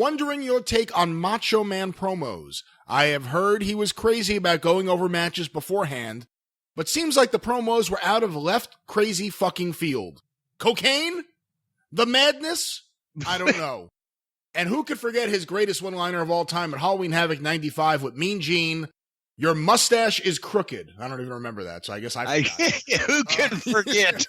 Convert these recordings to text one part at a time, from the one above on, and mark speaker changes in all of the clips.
Speaker 1: Wondering your take on Macho Man promos. I have heard he was crazy about going over matches beforehand, but seems like the promos were out of left crazy fucking field. Cocaine? The madness? I don't know. And who could forget his greatest one-liner of all time at Halloween Havoc 95 with Mean Gene? Your mustache is crooked. I don't even remember that, so I guess I forgot.
Speaker 2: Who can forget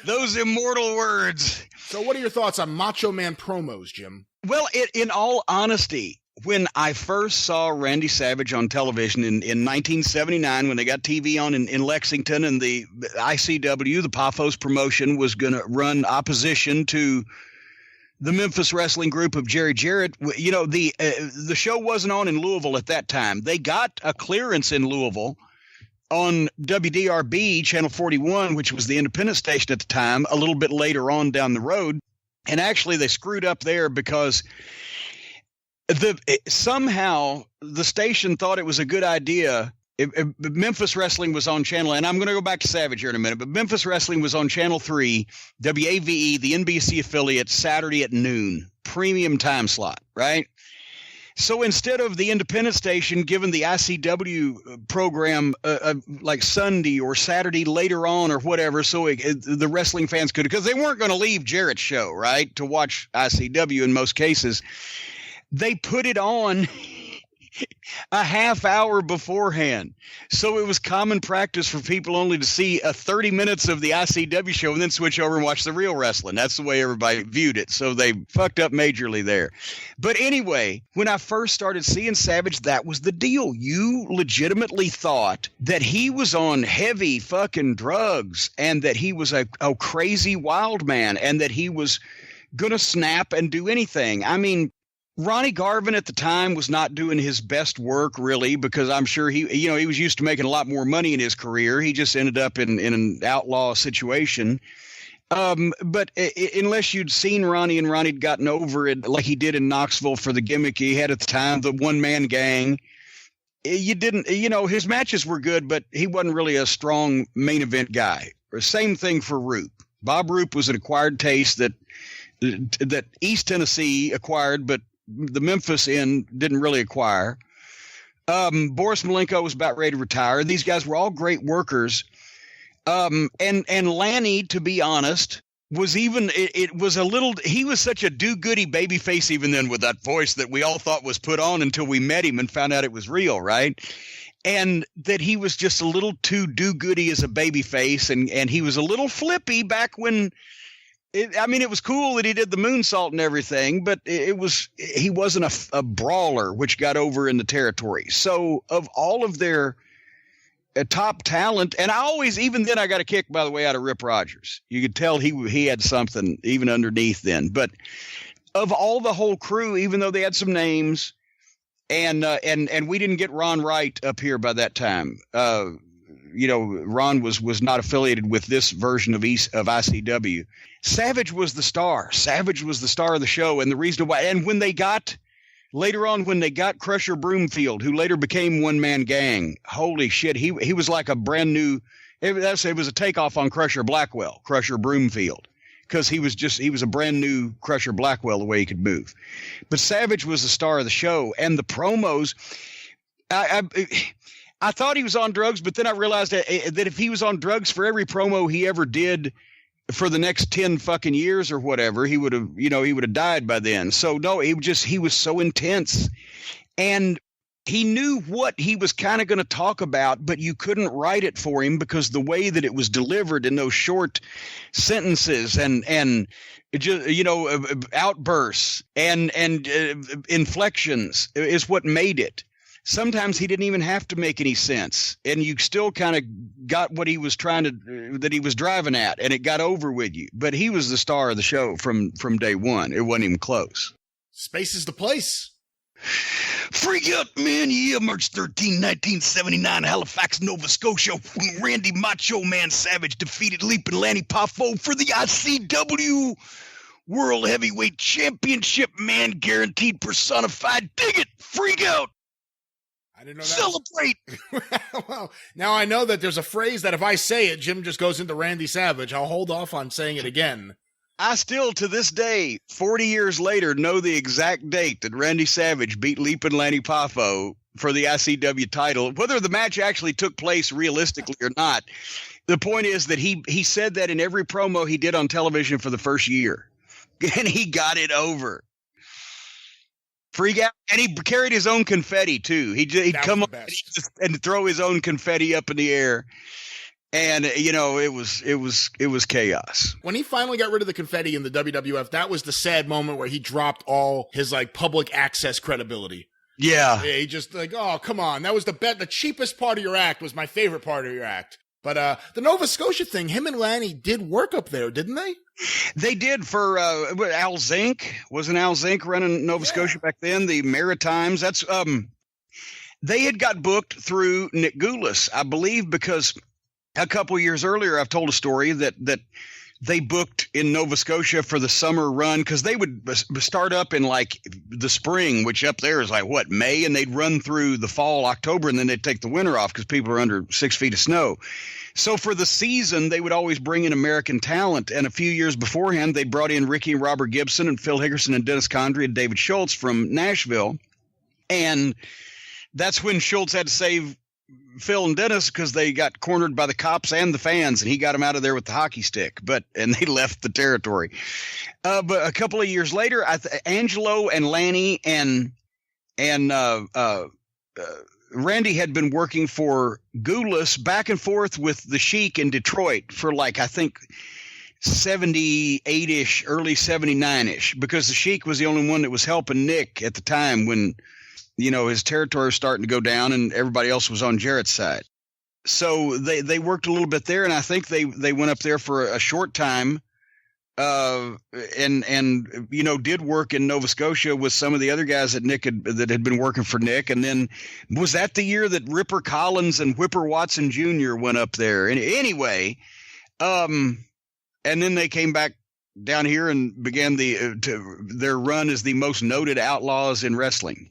Speaker 2: those immortal words?
Speaker 1: So what are your thoughts on Macho Man promos, Jim?
Speaker 2: Well, in all honesty, when I first saw Randy Savage on television in 1979, when they got TV on in Lexington, and the ICW, the Paphos promotion, was going to run opposition to the Memphis Wrestling Group of Jerry Jarrett, you know, the show wasn't on in Louisville at that time. They got a clearance in Louisville on WDRB, Channel 41, which was the independent station at the time, a little bit later on down the road. And actually, they screwed up there because somehow the station thought it was a good idea. Memphis Wrestling was on channel, and I'm going to go back to Savage here in a minute, but Memphis Wrestling was on Channel 3, WAVE, the NBC affiliate, Saturday at noon, premium time slot, right? So instead of the independent station giving the ICW program like Sunday or Saturday later on or whatever, so the wrestling fans could, because they weren't going to leave Jarrett's show, right, to watch ICW in most cases, they put it on a half hour beforehand. So it was common practice for people only to see 30 minutes of the ICW show and then switch over and watch the real wrestling. That's the way everybody viewed it. So they fucked up majorly there. But anyway, when I first started seeing Savage, that was the deal. You legitimately thought that he was on heavy fucking drugs and that he was a crazy wild man and that he was going to snap and do anything. I mean, Ronnie Garvin at the time was not doing his best work, really, because I'm sure he was used to making a lot more money in his career. He just ended up in an outlaw situation. But unless you'd seen Ronnie and Ronnie'd gotten over it like he did in Knoxville for the gimmick he had at the time, the one-man gang, you didn't, his matches were good, but he wasn't really a strong main event guy. Same thing for Roop. Bob Roop was an acquired taste that East Tennessee acquired, but the Memphis end didn't really acquire. Boris Malenko was about ready to retire. These guys were all great workers. And Lanny, to be honest, was even, it was a little, he was such a do-goody babyface even then with that voice that we all thought was put on until we met him and found out it was real, right? And that he was just a little too do-goody as a babyface, and he was a little flippy back when, it was cool that he did the moonsault and everything, but he wasn't a brawler, which got over in the territory. So of all of their top talent, and even then I got a kick, by the way, out of Rip Rogers. You could tell he had something even underneath then. But of all the whole crew, even though they had some names, and we didn't get Ron Wright up here by that time. Ron was not affiliated with this version of ICW. Savage was the star. Savage was the star of the show, and the reason why. And when they got Crusher Broomfield, who later became One Man Gang, holy shit, he was like a brand new. It was a takeoff on Crusher Broomfield, because he was a brand new Crusher Blackwell the way he could move. But Savage was the star of the show, and the promos. I thought he was on drugs, but then I realized that if he was on drugs for every promo he ever did for the next 10 fucking years or whatever, he would have died by then. So no, he was so intense, and he knew what he was kind of going to talk about, but you couldn't write it for him because the way that it was delivered in those short sentences and outbursts and inflections is what made it. Sometimes he didn't even have to make any sense, and you still kind of got what he was that he was driving at, and it got over with you. But he was the star of the show from day one. It wasn't even close.
Speaker 1: Space is the place.
Speaker 2: Freak out, man. Yeah, March 13, 1979, Halifax, Nova Scotia. Randy Macho Man Savage defeated Leapin' Lanny Poffo for the ICW World Heavyweight Championship, man. Guaranteed personified. Dig it. Freak out.
Speaker 1: I didn't know that.
Speaker 2: Celebrate.
Speaker 1: Well, now I know that there's a phrase that if I say it, Jim just goes into Randy Savage. I'll hold off on saying it again.
Speaker 2: I still, to this day, 40 years later, know the exact date that Randy Savage beat Leapin' Lanny Poffo for the ICW title. Whether the match actually took place realistically or not, the point is that he said that in every promo he did on television for the first year, and he got it over. Freak out, and he carried his own confetti too. He'd come up and throw his own confetti up in the air. And, it was chaos.
Speaker 1: When he finally got rid of the confetti in the WWF, that was the sad moment where he dropped all his public access credibility.
Speaker 2: Yeah.
Speaker 1: He just oh, come on. That was the cheapest part of your act was my favorite part of your act. But the Nova Scotia thing, him and Lanny did work up there, didn't they?
Speaker 2: They did for Al Zink. Wasn't Al Zink running Nova Scotia back then? The Maritimes. That's they had got booked through Nick Goulas, I believe, because a couple years earlier, I've told a story that they booked in Nova Scotia for the summer run because they would start up in the spring, which up there is May, and they'd run through the fall, October, and then they'd take the winter off because people are under 6 feet of snow. So for the season, they would always bring in American talent. And a few years beforehand, they brought in Ricky and Robert Gibson and Phil Hickerson and Dennis Condrey and David Schultz from Nashville. And that's when Schultz had to save Phil and Dennis because they got cornered by the cops and the fans, and he got them out of there with the hockey stick. And they left the territory. But a couple of years later, Angelo and Lanny and Randy had been working for Goulas back and forth with the Sheik in Detroit for I think 78-ish, early 79-ish, because the Sheik was the only one that was helping Nick at the time when his territory was starting to go down and everybody else was on Jarrett's side. So they worked a little bit there, and I think they went up there for a short time and did work in Nova Scotia with some of the other guys that that had been working for Nick. And then was that the year that Ripper Collins and Whipper Watson Jr. went up there? And anyway, and then they came back down here and began their run as the most noted outlaws in wrestling.